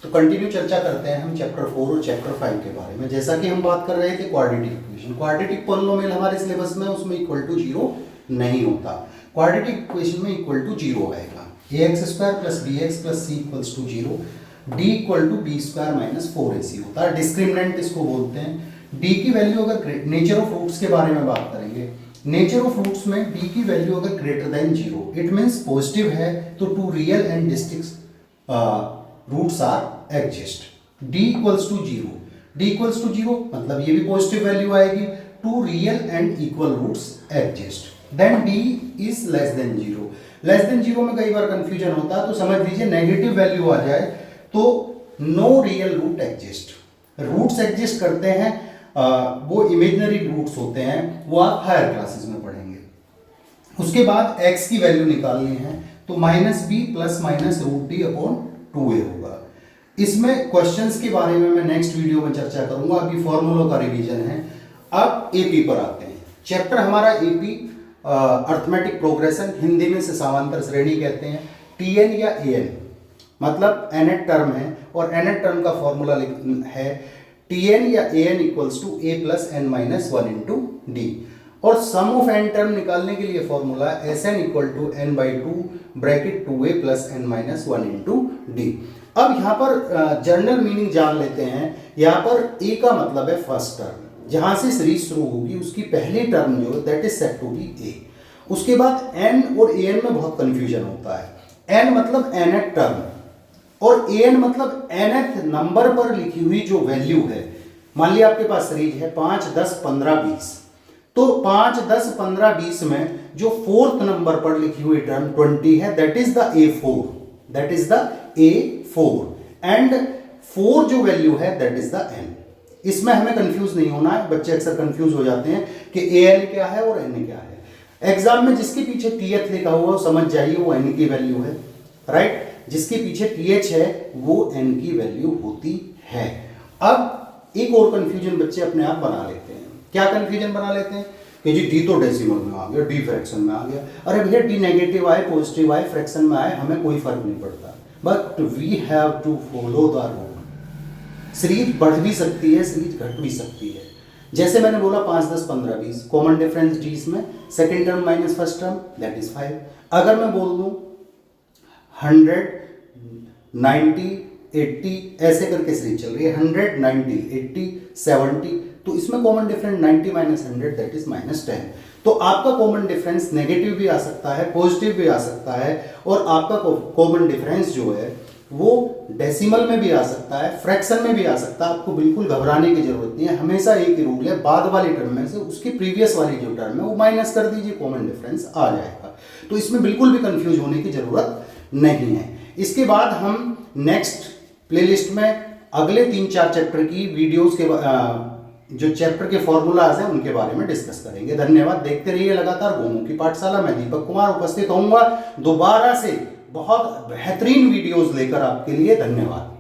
तो कंटिन्यू चर्चा करते हैं हम चैप्टर 4 और चैप्टर 5 के बारे में। जैसा कि हम बात कर रहे थे क्वाड्रेटिक इक्वेशन, क्वाड्रेटिक पॉलिनोमियल हमारे सिलेबस में उसमें इक्वल टू 0 नहीं होता। क्वाड्रेटिक इक्वेशन में इक्वल टू 0 आएगा। ax² + bx + c = 0, d = b² - 4ac होता है। डिस्क्रिमिनेंट इसको बोलते हैं। d की वैल्यू अगर नेचर ऑफ रूट्स के बारे में बात करेंगे, नेचर ऑफ रूट्स में d की वैल्यू अगर greater than 0 it means positive है तो two real and distinct roots are exist. d = 0, d = 0 मतलब ये भी पॉजिटिव वैल्यू आएगी। Two real and equal roots exist, then d is less than 0। Less than 0 में कई बार कंफ्यूजन होता है, तो समझ लीजिए नेगेटिव वैल्यू आ जाए तो no real root exist. Roots exist करते हैं, वो इमेजिनरी रूट्स होते हैं, वो आप हायर क्लासेस में पढ़ेंगे। उसके बाद x की वैल्यू निकालनी है तो -b ± √d/2a होगा। इसमें क्वेश्चंस के बारे में मैं नेक्स्ट वीडियो में चर्चा करूंगा, अभी फॉर्मूलों का रिवीजन है। अब एपी पर आते हैं। चैप्टर हमारा एपी अर्थमेटिक प्रोग्रेशन, हिंदी में से समांतर श्रेणी कहते हैं। टीएन या एएन मतलब nth टर्म है और nth टर्म का फॉर्मूला है Tn या An = a + n - 1 × d। और सम ऑफ n टर्म निकालने के लिए formula Sn = n/2 bracket 2a + n - 1 × d। अब यहाँ पर जनरल मीनिंग जान लेते हैं। यहाँ पर a का मतलब है फर्स्ट टर्म, जहाँ से सीरीज शुरू होगी उसकी पहली टर्म जो that is set to be a। उसके बाद n और an में बहुत कंफ्यूजन होता है। n मतलब nth टर्म और an मतलब nth नंबर पर लिखी हुई जो वैल्यू है। मान लिया आपके पास सीरीज है 5, 10, 15, 20, तो 5, 10, 15, 20 में जो फोर्थ नंबर पर लिखी हुई टर्म 20 है, that is the a4, that is the a4 and 4 जो वैल्यू है दैट इज द n। इसमें हमें कंफ्यूज नहीं होना है, बच्चे अक्सर कंफ्यूज हो जाते हैं कि an क्या है और n क्या है। एग्जाम में जिसके पीछे th लिखा हुआ समझ जाइए वो n की वैल्यू है, राइट। जिसके पीछे th है वो n की वैल्यू होती है। अब एक और कंफ्यूजन बच्चे अपने आप बना लेते हैं। क्या कंफ्यूजन बना लेते हैं कि जी d तो डेसिमल में आ गया, d फ्रैक्शन में आ गया। अरे भैया d नेगेटिव आए पॉजिटिव आए फ्रैक्शन में आए हमें कोई फर्क नहीं पड़ता, but we have to follow the rule. Series बढ़ भी सकती है, सीरीज घट भी सकती है। जैसे मैंने बोला 5, 10, 15, 20 कॉमन डिफरेंस d इसमें second term minus first term that is 5। अगर मैं बोल दूं 100, 90, 80 ऐसे करके सीरीज चल रही है 100, 90, 80, 70, तो इसमें कॉमन डिफरेंस 90 - 100 दैट इज -10। तो आपका कॉमन डिफरेंस नेगेटिव भी आ सकता है, पॉजिटिव भी आ सकता है, और आपका कॉमन डिफरेंस जो है वो डेसिमल में भी आ सकता है, फ्रैक्शन में भी आ सकता है। आपको बिल्कुल घबराने की जरूरत नहीं है। हमेशा एक ही रूल है, बाद वाली टर्म में से उसकी प्रीवियस वाली जो टर्म है वो माइनस कर दीजिए, कॉमन डिफरेंस आ जाएगा। तो इसमें बिल्कुल भी कंफ्यूज होने की जरूरत नहीं है। इसके बाद हम नेक्स्ट प्लेलिस्ट में अगले 3-4 चैप्टर की वीडियोस के जो चैप्टर के फॉर्मूलाज हैं उनके बारे में डिस्कस करेंगे। धन्यवाद। देखते रहिए लगातार गोमू की पाठशाला। मैं दीपक कुमार उपस्थित होऊंगा दोबारा से बहुत बेहतरीन वीडियोस लेकर आपके लिए। धन्यवाद।